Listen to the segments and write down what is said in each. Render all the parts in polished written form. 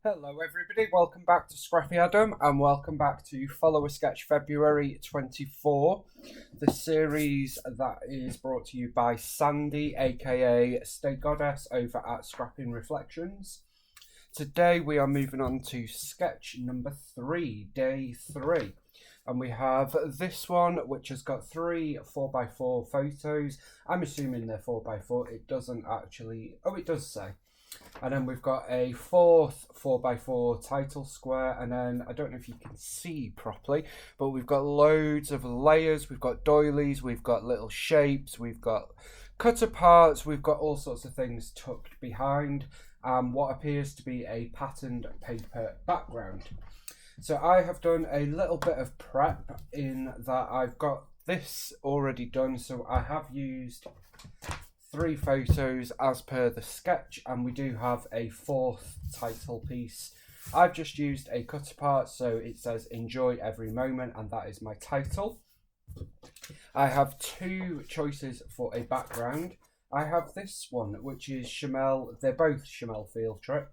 Hello everybody, welcome back to Scrappy Adam and welcome back to Follow a Sketch February 24, the series that is brought to you by Sandy aka Stay Goddess over at Scrapping Reflections. Today we are moving on to sketch number 3, day 3. And we have this one which has got 3 4x4 photos. I'm assuming they're 4x4, it doesn't actually, oh it does say. And then we've got a fourth 4x4 title square, and then I don't know if you can see properly, but we've got loads of layers, we've got doilies, we've got little shapes, we've got cut parts, we've got all sorts of things tucked behind what appears to be a patterned paper background. So I have done a little bit of prep in that I've got this already done, so I have used 3 photos as per the sketch, and we do have a 4th title piece. I've just used a cut apart, so it says enjoy every moment, and that is my title. I have 2 choices for a background. I have this one, which is Chamel, they're both Chamel Field Trip.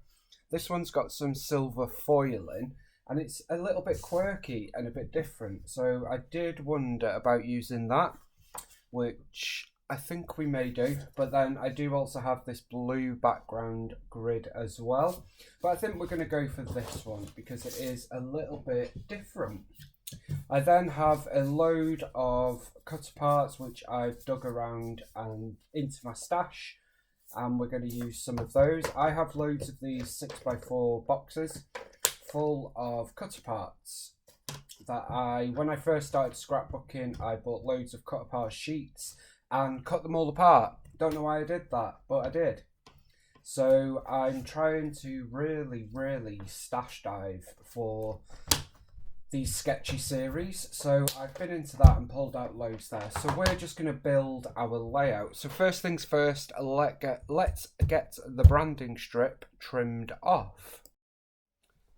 This one's got some silver foiling, and it's a little bit quirky and a bit different, so I did wonder about using that, which I think we may do, but then I do also have this blue background grid as well. But I think we're going to go for this one because it is a little bit different. I then have a load of cut parts which I've dug around and into my stash, and we're going to use some of those. I have loads of these 6x4 boxes full of cut parts that when I first started scrapbooking, I bought loads of cut apart sheets and cut them all apart. Don't know why I did that, but I did. So I'm trying to really stash dive for these sketchy series. So I've been into that and pulled out loads there. So we're just going to build our layout. So first things first, let's get the branding strip trimmed off.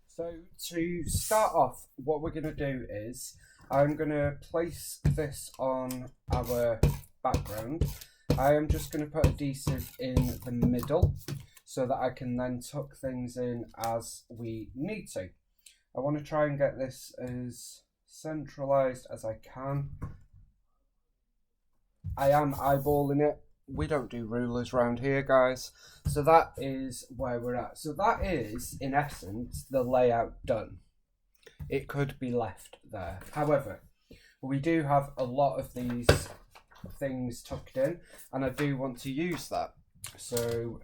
So to start off, what we're going to do is I'm going to place this on our background. I am just going to put adhesive in the middle so that I can then tuck things in as we need to. I want to try and get this as centralized as I can. I am eyeballing it. We don't do rulers around here, guys. So that is where we're at. So that is, in essence, the layout done. It could be left there. However, we do have a lot of these things tucked in, and I do want to use that. So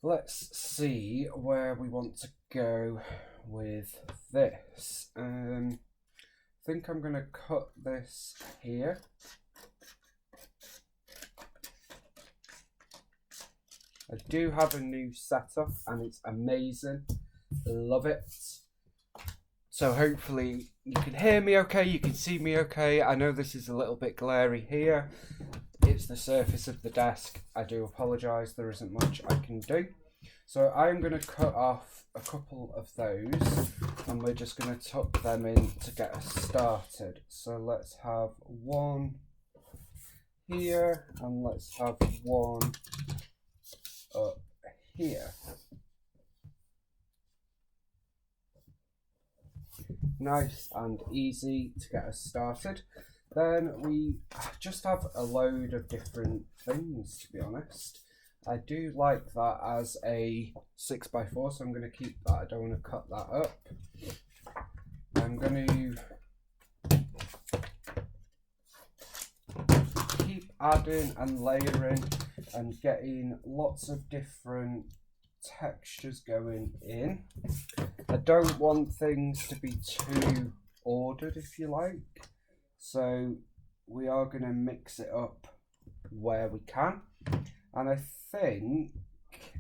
let's see where we want to go with this. I think I'm going to cut this here. I do have a new setup and it's amazing. Love it. So hopefully you can hear me okay, you can see me okay. I know this is a little bit glary here. It's the surface of the desk. I do apologise, there isn't much I can do. So I'm going to cut off a couple of those and we're just going to tuck them in to get us started. So let's have one here and let's have one up here. Nice and easy to get us started. Then we just have a load of different things, to be honest. I do like that as a 6x4, so I'm going to keep that. I don't want to cut that up. I'm going to keep adding and layering and getting lots of different textures going in. I don't want things to be too ordered, if you like, so we are going to mix it up where we can, and I think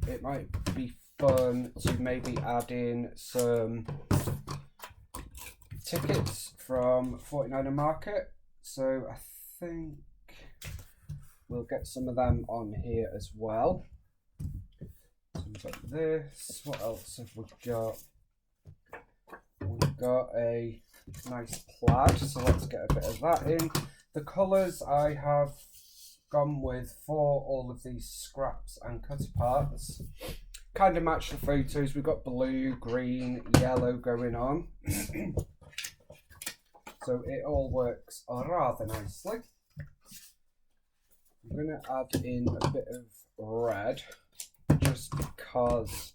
it might be fun to maybe add in some tickets from 49er Market, so I think we'll get some of them on here as well. So we've got this. What else have we got? We've got a nice plaid, so let's get a bit of that in. The colours I have gone with for all of these scraps and cut parts kind of match the photos. We've got blue, green, yellow going on. So it all works rather nicely. I'm going to add in a bit of red just because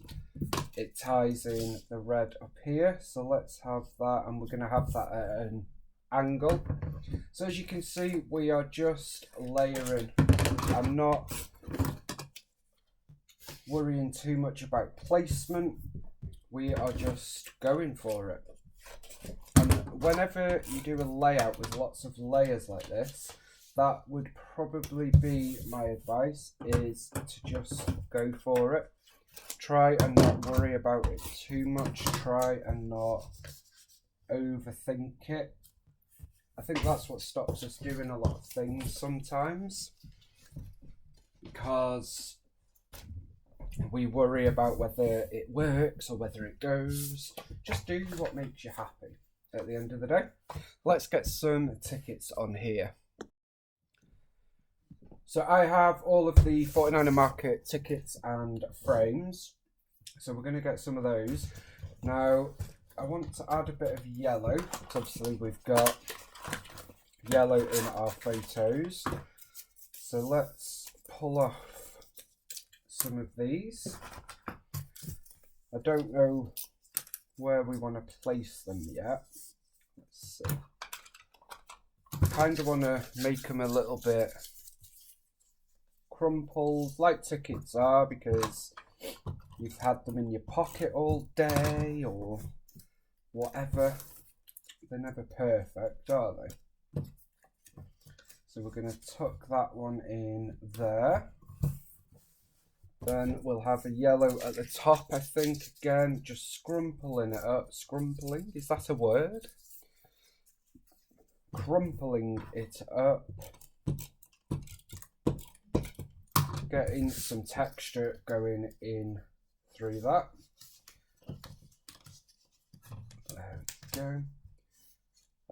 it ties in the red up here. So let's have that, and we're going to have that at an angle. So as you can see, we are just layering. I'm not worrying too much about placement. We are just going for it. And whenever you do a layout with lots of layers like this, that would probably be my advice, is to just go for it. Try and not worry about it too much. Try and not overthink it. I think that's what stops us doing a lot of things sometimes, because we worry about whether it works or whether it goes. Just do what makes you happy at the end of the day. Let's get some tickets on here. So I have all of the 49er Market tickets and frames. So we're going to get some of those. Now, I want to add a bit of yellow. So obviously we've got yellow in our photos. So let's pull off some of these. I don't know where we want to place them yet. Let's see. I kind of want to make them a little bit crumpled, like tickets are, because you've had them in your pocket all day or whatever. They're never perfect, are they? So we're going to tuck that one in there. Then we'll have a yellow at the top, I think, again, just scrumpling it up. Scrumpling, is that a word? Crumpling it up. Getting some texture going in through that. There we go.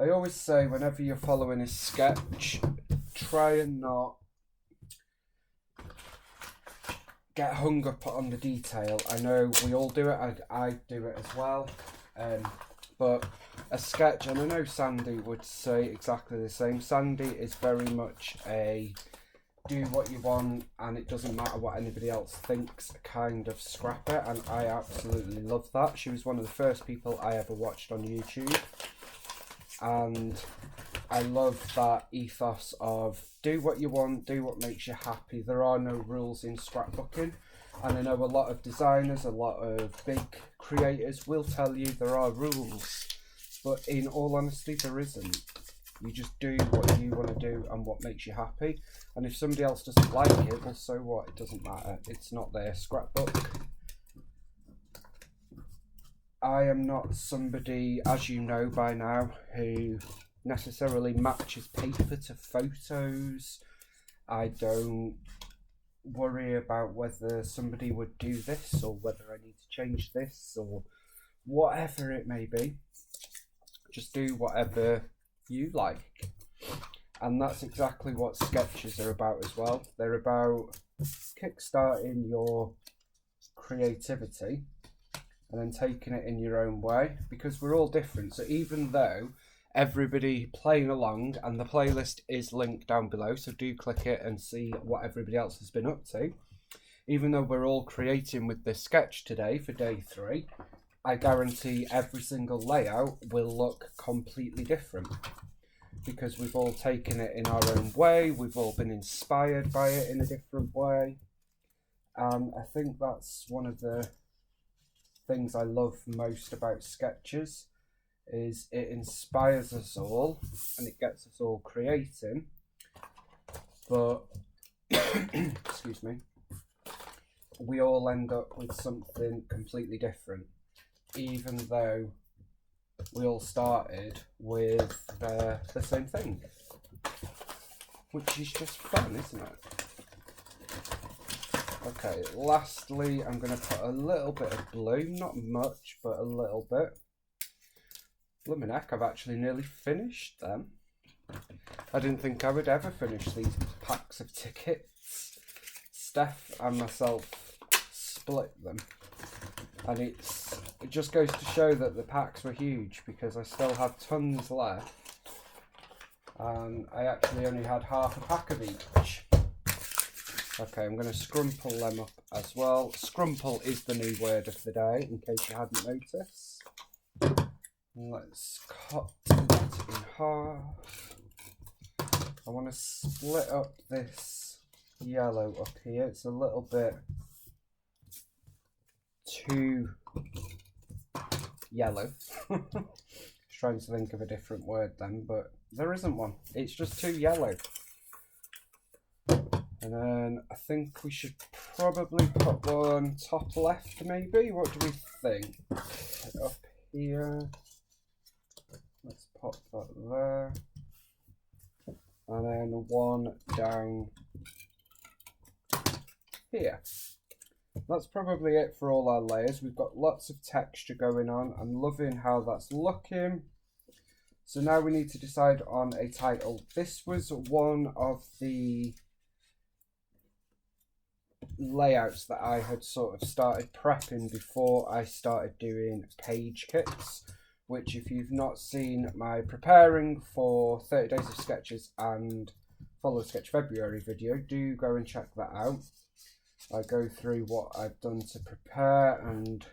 I always say whenever you're following a sketch, try and not get hung up on the detail. I know we all do it, I do it as well, but a sketch, and I know Sandy would say exactly the same. Sandy is very much a do what you want and it doesn't matter what anybody else thinks kind of scrapper, and I absolutely love that. She was one of the first people I ever watched on YouTube, and I love that ethos of do what you want, do what makes you happy. There are no rules in scrapbooking, and I know a lot of designers, a lot of big creators will tell you there are rules, but in all honesty there isn't. You just do what you want to do and what makes you happy. And if somebody else doesn't like it, well, so what? It doesn't matter. It's not their scrapbook. I am not somebody, as you know by now, who necessarily matches paper to photos. I don't worry about whether somebody would do this or whether I need to change this or whatever it may be. Just do whatever you like. And that's exactly what sketches are about as well. They're about kickstarting your creativity and then taking it in your own way, because we're all different. So even though everybody playing along, and the playlist is linked down below, so do click it and see what everybody else has been up to. Even though we're all creating with this sketch today for day 3, I guarantee every single layout will look completely different, because we've all taken it in our own way, we've all been inspired by it in a different way. And I think that's one of the things I love most about sketches, is it inspires us all and it gets us all creating, but excuse me, we all end up with something completely different, even though we all started with the same thing, which is just fun, isn't it? Okay, lastly, I'm going to put a little bit of blue, not much, but a little bit. Blimmin' heck, I've actually nearly finished them. I didn't think I would ever finish these packs of tickets. Steph and myself split them. And it just goes to show that the packs were huge, because I still have tons left. And I actually only had half a pack of each. Okay, I'm going to scrumple them up as well. Scrumple is the new word of the day, in case you hadn't noticed. Let's cut that in half. I want to split up this yellow up here. It's a little bit too yellow. Just trying to think of a different word then, but there isn't one. It's just too yellow. And then I think we should probably put one top left maybe. What do we think? Up here. Let's pop that there. And then one down here. That's probably it for all our layers. We've got lots of texture going on. I'm loving how that's looking. So now we need to decide on a title. This was one of the layouts that I had sort of started prepping before I started doing page kits, which if you've not seen my preparing for 30 days of sketches and follow sketch February video, do go and check that out. I go through what I've done to prepare and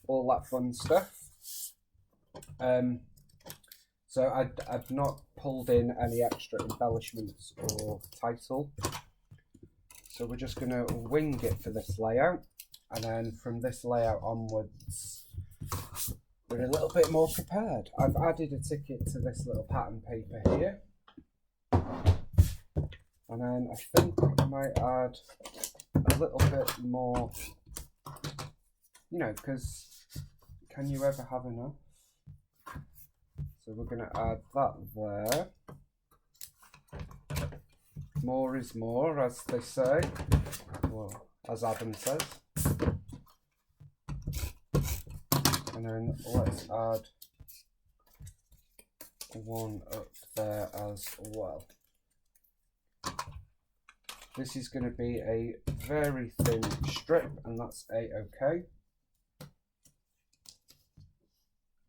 all that fun stuff. So I've not pulled in any extra embellishments or title. So we're just going to wing it for this layout. And then from this layout onwards, we're a little bit more prepared. I've added a ticket to this little pattern paper here. And then I think I might add a little bit more, you know, because can you ever have enough? So we're going to add that there. More is more, as they say, well, as Adam says. And then let's add one up there as well. This is going to be a very thin strip, and that's a-okay.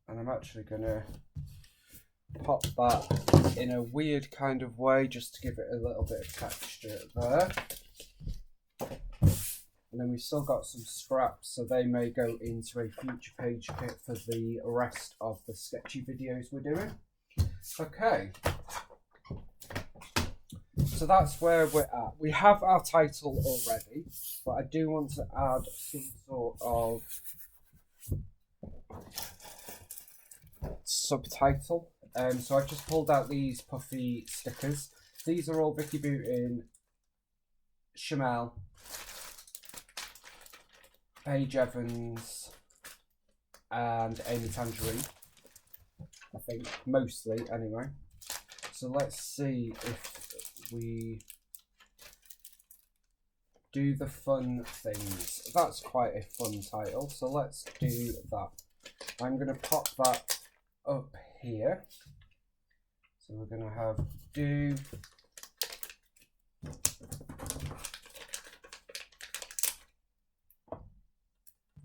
And I'm actually going to pop that in a weird kind of way just to give it a little bit of texture there. And then we've still got some scraps, so they may go into a future page kit for the rest of the sketchy videos we're doing. Okay, so that's where we're at. We have our title already, but I do want to add some sort of subtitle. So I've just pulled out these puffy stickers. These are all Vicky Booten, Shamel, Paige Evans, and Amy Tangerine. I think, mostly anyway. So let's see if we do the fun things. That's quite a fun title, so let's do that. I'm going to pop that up here. So we're going to have do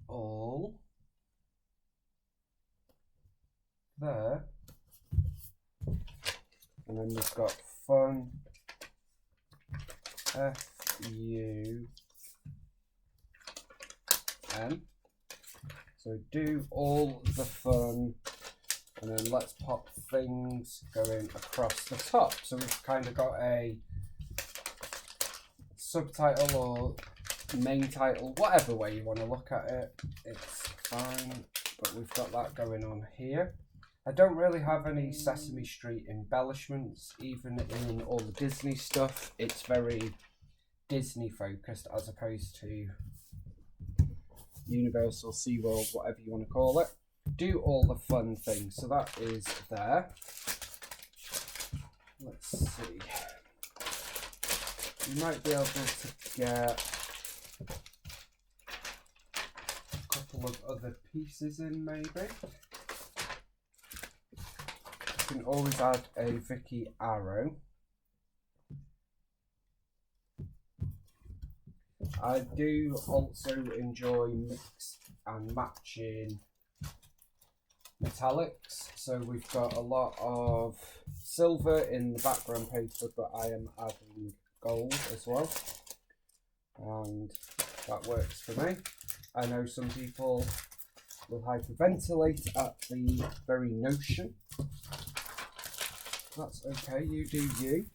all there, and then we've got fun F-U-N. So do all the fun, and then let's pop things going across the top. So we've kind of got a subtitle or main title, whatever way you want to look at it, it's fine. But we've got that going on here. I don't really have any Sesame Street embellishments, even in all the Disney stuff. It's very Disney focused as opposed to Universal, SeaWorld, whatever you want to call it. Do all the fun things. So that is there. Let's see. You might be able to get a couple of other pieces in maybe. You can always add a Vicky arrow. I do also enjoy mix and matching metallics, so we've got a lot of silver in the background paper, but I am adding gold as well, and that works for me. I know some people will hyperventilate at the very notion. That's okay, you do you.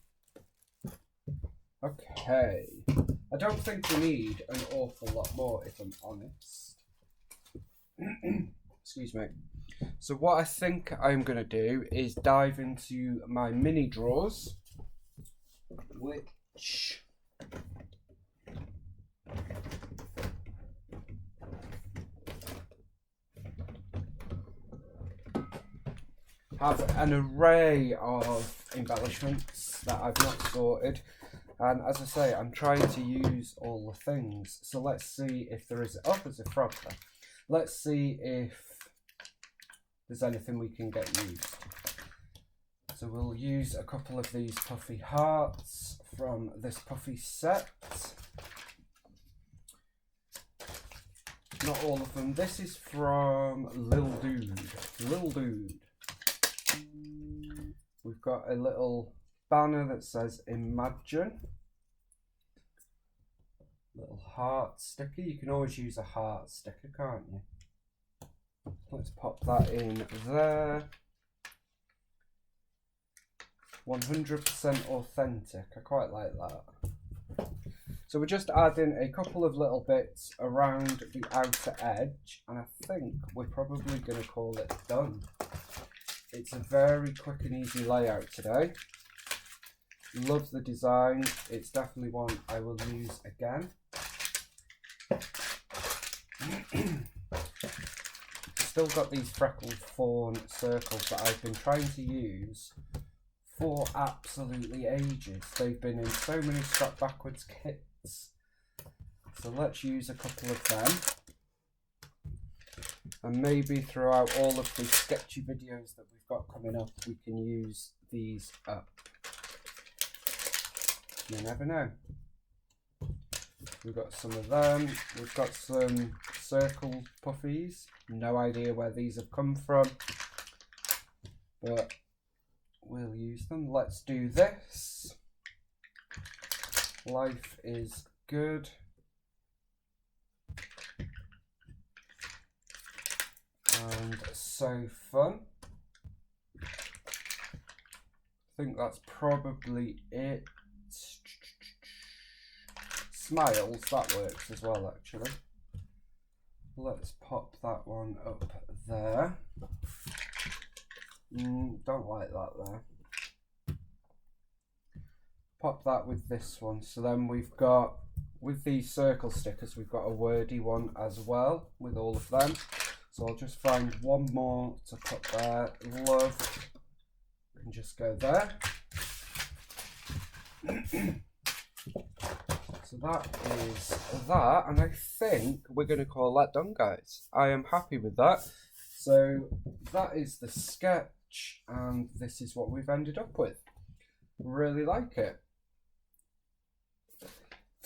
Okay, I don't think we need an awful lot more, if I'm honest. Excuse me. So what I think I'm going to do is dive into my mini drawers, which have an array of embellishments that I've not sorted. And as I say, I'm trying to use all the things. So let's see if there is... Oh, there's a frog there. Let's see if there's anything we can get used. So we'll use a couple of these puffy hearts from this puffy set. Not all of them. This is from Lil Dude. Lil Dude. We've got a little banner that says Imagine. Little heart sticker. You can always use a heart sticker, can't you? Let's pop that in there. 100% authentic. I quite like that. So we're just adding a couple of little bits around the outer edge, and I think we're probably going to call it done. It's a very quick and easy layout today. Love the design. It's definitely one I will use again. Still got these freckled fawn circles that I've been trying to use for absolutely ages. They've been in so many scrap backwards kits. So let's use a couple of them. And maybe throughout all of the sketchy videos that we've got coming up, we can use these up. You never know. We've got some of them. We've got some circle puffies. No idea where these have come from, but we'll use them. Let's do this. Life is good. And so fun. I think that's probably it. Smiles, that works as well actually. Let's pop that one up there. Don't like that there. Pop that with this one. So then we've got, with these circle stickers, we've got a wordy one as well with all of them. So I'll just find one more to put there. Love. And just go there. So that is that, and I think we're going to call that done, guys. I am happy with that. So that is the sketch, and this is what we've ended up with. Really like it.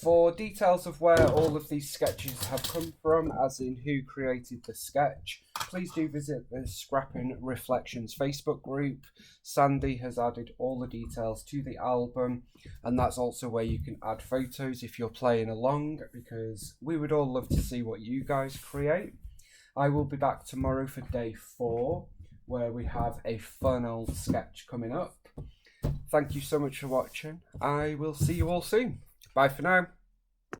For details of where all of these sketches have come from, as in who created the sketch, please do visit the Scrapping Reflections Facebook group. Sandy has added all the details to the album, and that's also where you can add photos if you're playing along, because we would all love to see what you guys create. I will be back tomorrow for day 4, where we have a fun old sketch coming up. Thank you so much for watching. I will see you all soon. Bye for now.